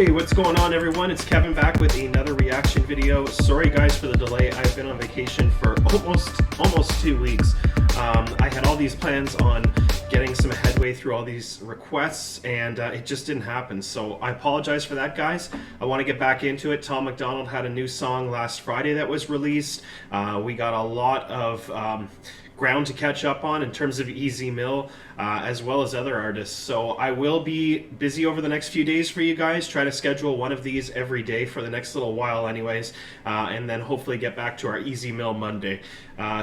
Hey, what's going on everyone? It's Kevin back with another reaction video. Sorry guys for the delay. I've been on vacation for almost 2 weeks. I had all these plans on getting some headway through all these requests and it just didn't happen. So I apologize for that, guys. I want to get back into it. Tom MacDonald had a new song last Friday that was released. We got a lot of ground to catch up on in terms of Easy Mill, as well as other artists. So I will be busy over the next few days for you guys. Try to schedule one of these every day for the next little while anyways, and then hopefully get back to our Easy Mill Monday.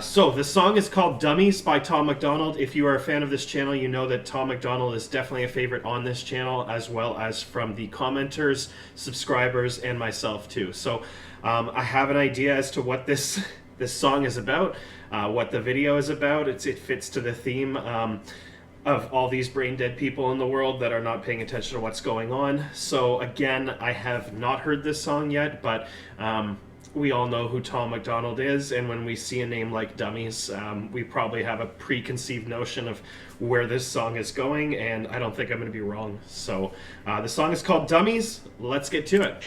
So the song is called Dummies by Tom MacDonald. If you are a fan of this channel, you know that Tom MacDonald is definitely a favorite on this channel, as well as from the commenters, subscribers, and myself too. So I have an idea as to what this song is about, what the video is about. It fits to the theme of all these brain dead people in the world that are not paying attention to what's going on. So again, I have not heard this song yet, but we all know who Tom MacDonald is, and when we see a name like Dummies, we probably have a preconceived notion of where this song is going, and I don't think I'm going to be wrong. So the song is called Dummies. Let's get to it.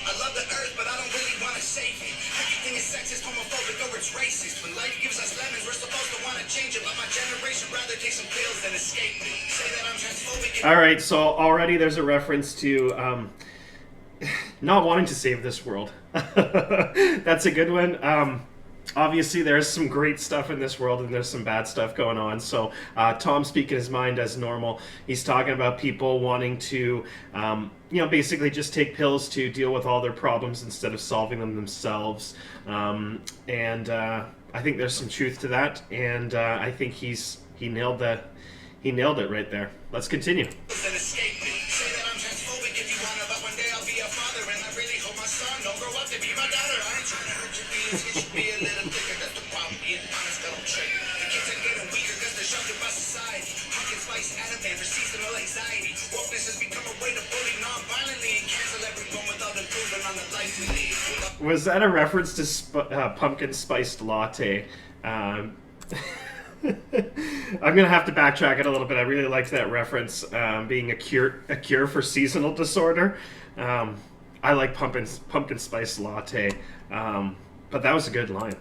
I love the earth, but I don't really want to save it. Everything is sexist, homophobic, or it's racist. When life gives us lemons, we're supposed to want to change it, but my generation rather take some pills than escape it. Say that I'm transphobic. All right, so already there's a reference to not wanting to save this world. That's a good one. Obviously, there's some great stuff in this world and there's some bad stuff going on. So Tom speaking his mind as normal. He's talking about people wanting to, basically just take pills to deal with all their problems instead of solving them themselves. I think there's some truth to that, and I think he nailed it right there. Let's continue. Was that a reference to pumpkin spiced latte? I'm gonna have to backtrack it a little bit. I really liked that reference, being a cure for seasonal disorder. I like pumpkin spice latte, but that was a good line.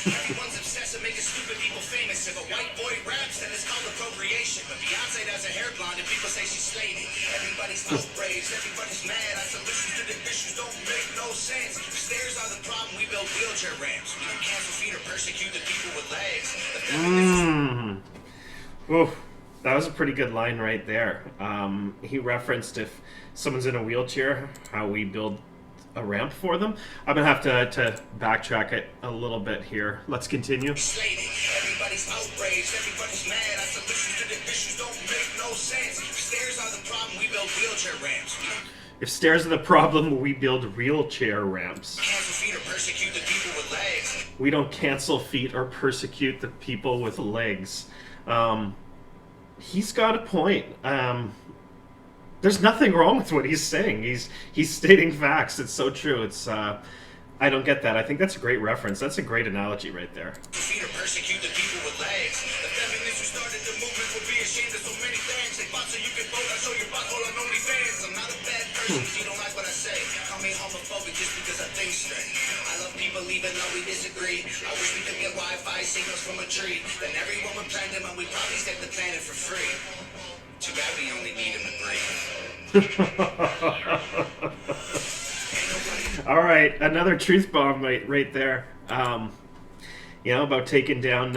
Everyone's obsessed with making stupid people famous. If a white boy raps, then it's called appropriation. But Beyonce does a hair blonde and people say she's slated. Everybody's outraged, everybody's mad. Our solutions to the issues don't make no sense. Stairs are the problem, we build wheelchair ramps. We don't cancel feet or persecute the people with legs. Oof, that was a pretty good line right there. He referenced if someone's in a wheelchair, how we build a ramp for them. I'm gonna have to backtrack it a little bit here. Let's continue. Everybody's outraged, everybody's mad. Our solutions to the issues don't make no sense. If stairs are the problem, we build wheelchair ramps. If stairs are the problem, we build wheelchair ramps. Cancel feet or persecute the people with legs. We don't cancel feet or persecute the people with legs. He's got a point. There's nothing wrong with what he's saying. He's stating facts. It's so true. It's I don't get that. I think that's a great reference. That's a great analogy right there. Feet or persecute the people with legs. The feminists who started the movement will be ashamed of so many things. They fought so you can vote. I show your butthole on OnlyFans. I'm not a bad person if you don't like what I say. Call me homophobic just because I think straight. I love people even though we disagree. I wish we could get Wi-Fi signals from a tree. Then everyone would plant them and we'd probably set the planet for free. Too bad we only need him to breathe. All right, another truth bomb right there. About taking down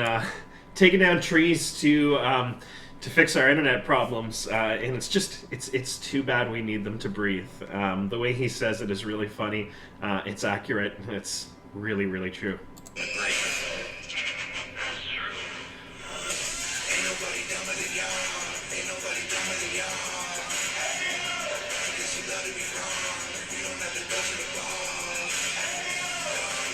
trees to fix our internet problems, and it's too bad we need them to breathe. The way he says it is really funny. It's accurate. really, really true. Ain't nobody dumber than y'all. Ain't nobody dumber than y'all. Guess you gotta be wrong. You don't have to go to the bar.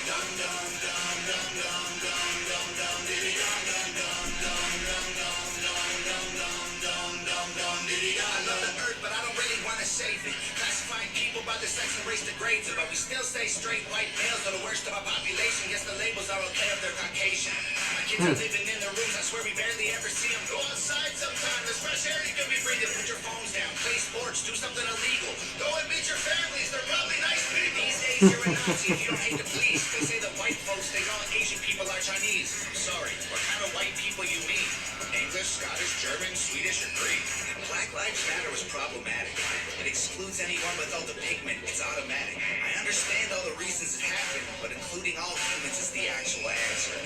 Dum dum dum dum dum dum dum dum diddy dum dum dum dum dum dum dum dum dum dum dum diddy dum. I love the earth, but I don't really wanna save it. Classifying people by the sex and race degrades it, but we still stay straight white males are the worst of our population. Yes, the labels are okay if they're Caucasian. My kids are living in their rooms. I swear we barely ever see them. Go outside sometime. There's fresh air you can be breathing. Put your phones down. Play sports. Do something illegal. Go and meet your families. They're probably nice people. These days you're a Nazi if you don't hate the police. They say that white folks think all Asian people are Chinese. I'm sorry. What kind of white people you mean? English, Scottish, German, Swedish, or Greek? Black Lives Matter is problematic. It excludes anyone with all the pigment. It's automatic. I understand all the reasons it happened, but including all humans is the actual answer.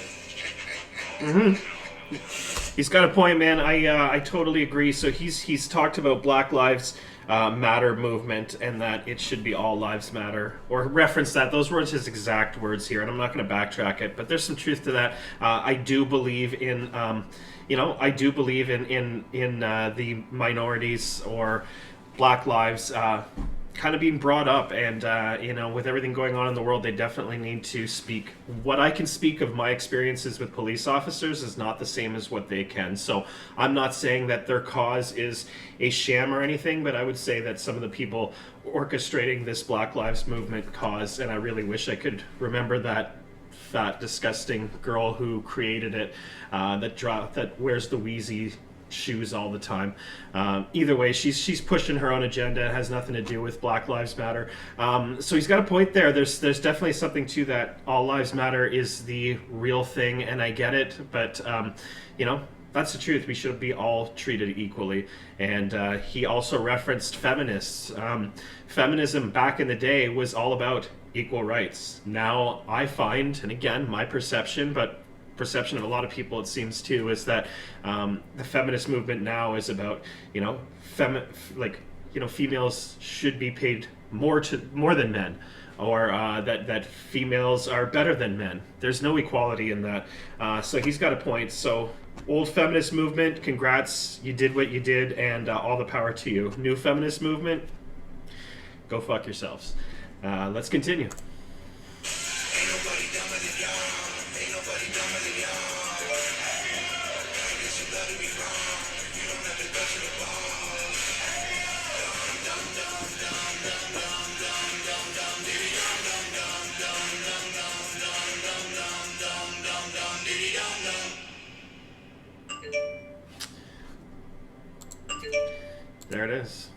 He's got a point, man. I totally agree. So he's talked about Black Lives Matter movement and that it should be all lives matter, or reference that. Those were his exact words here, and I'm not going to backtrack it, but there's some truth to that. I do believe in I do believe in the minorities or Black lives kind of being brought up, and with everything going on in the world, they definitely need to speak. What I can speak of my experiences with police officers is not the same as what they can. So I'm not saying that their cause is a sham or anything, but I would say that some of the people orchestrating this Black Lives Movement cause, and I really wish I could remember that fat, disgusting girl who created it, that wears the Wheezy shoes all the time. Either way, she's pushing her own agenda. It has nothing to do with Black Lives Matter. So he's got a point there. There's definitely something to that. All lives matter is the real thing, and I get it. But that's the truth. We should be all treated equally. And he also referenced feminists. Feminism back in the day was all about equal rights. Now I find, and again, my perception, but perception of a lot of people, it seems too, is that the feminist movement now is about females should be paid more than men, or that females are better than men. There's no equality in that. So he's got a point. So old feminist movement, congrats, you did what you did, and all the power to you. New feminist movement, go fuck yourselves. Let's continue. Ain't nobody dumber than y'all. Ain't nobody dumber than y'all. Guess you gotta be wrong. You don't have to go to the bar. Dum dum dum dum dum dum dum dum diddy dum dum dum dum dum dum dum dum dum dum dum diddy dum dum. There it is.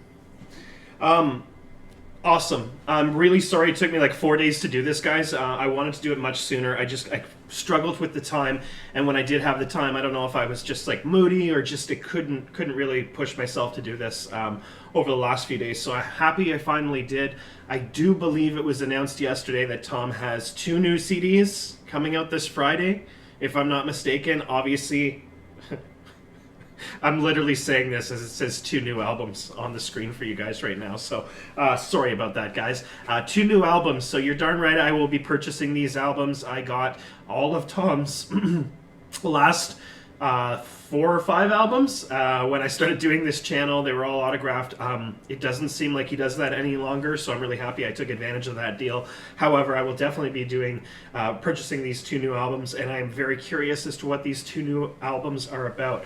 Awesome. I'm really sorry it took me like 4 days to do this, guys. I wanted to do it much sooner. I struggled with the time, and when I did have the time, I don't know if I was just like moody or just couldn't really push myself to do this over the last few days. So I'm happy I finally did. I do believe it was announced yesterday that Tom has 2 new CDs coming out this Friday, if I'm not mistaken. Obviously, I'm literally saying this as it says 2 new albums on the screen for you guys right now. So sorry about that, guys. 2 new albums. So you're darn right I will be purchasing these albums. I got all of Tom's last 4 or 5 albums. When I started doing this channel, they were all autographed. It doesn't seem like he does that any longer, so I'm really happy I took advantage of that deal. However, I will definitely be purchasing these 2 new albums, and I'm very curious as to what these 2 new albums are about.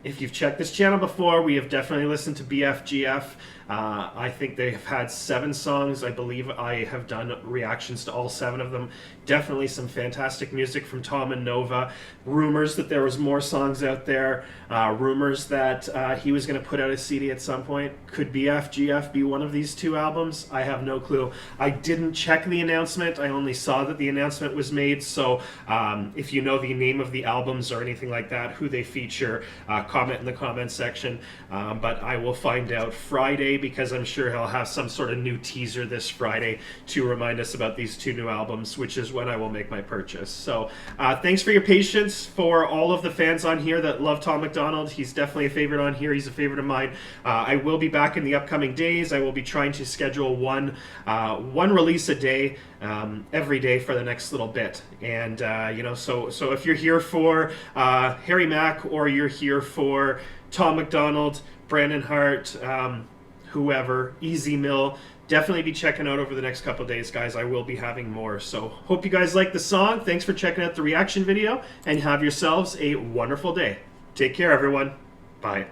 If you've checked this channel before, we have definitely listened to BFGF. I think they have had 7 songs. I believe I have done reactions to all 7 of them. Definitely some fantastic music from Tom and Nova. Rumors that there was more songs out there. Rumors that he was going to put out a CD at some point. Could BFGF be one of these 2 albums? I have no clue. I didn't check the announcement. I only saw that the announcement was made. So if you know the name of the albums or anything like that, who they feature, comment in the comment section. But I will find out Friday, because I'm sure he'll have some sort of new teaser this Friday to remind us about these 2 new albums, which is when I will make my purchase. So thanks for your patience for all of the fans on here. here that love Tom MacDonald. He's definitely a favorite on here. He's a favorite of mine. I will be back in the upcoming days. I will be trying to schedule one release a day, every day for the next little bit. And you know, so if you're here for Harry Mack, or you're here for Tom MacDonald, Brandon Hart, whoever, Easy Mill, definitely be checking out over the next couple days, guys. I will be having more. So hope you guys like the song. Thanks for checking out the reaction video, and have yourselves a wonderful day. Take care, everyone. Bye.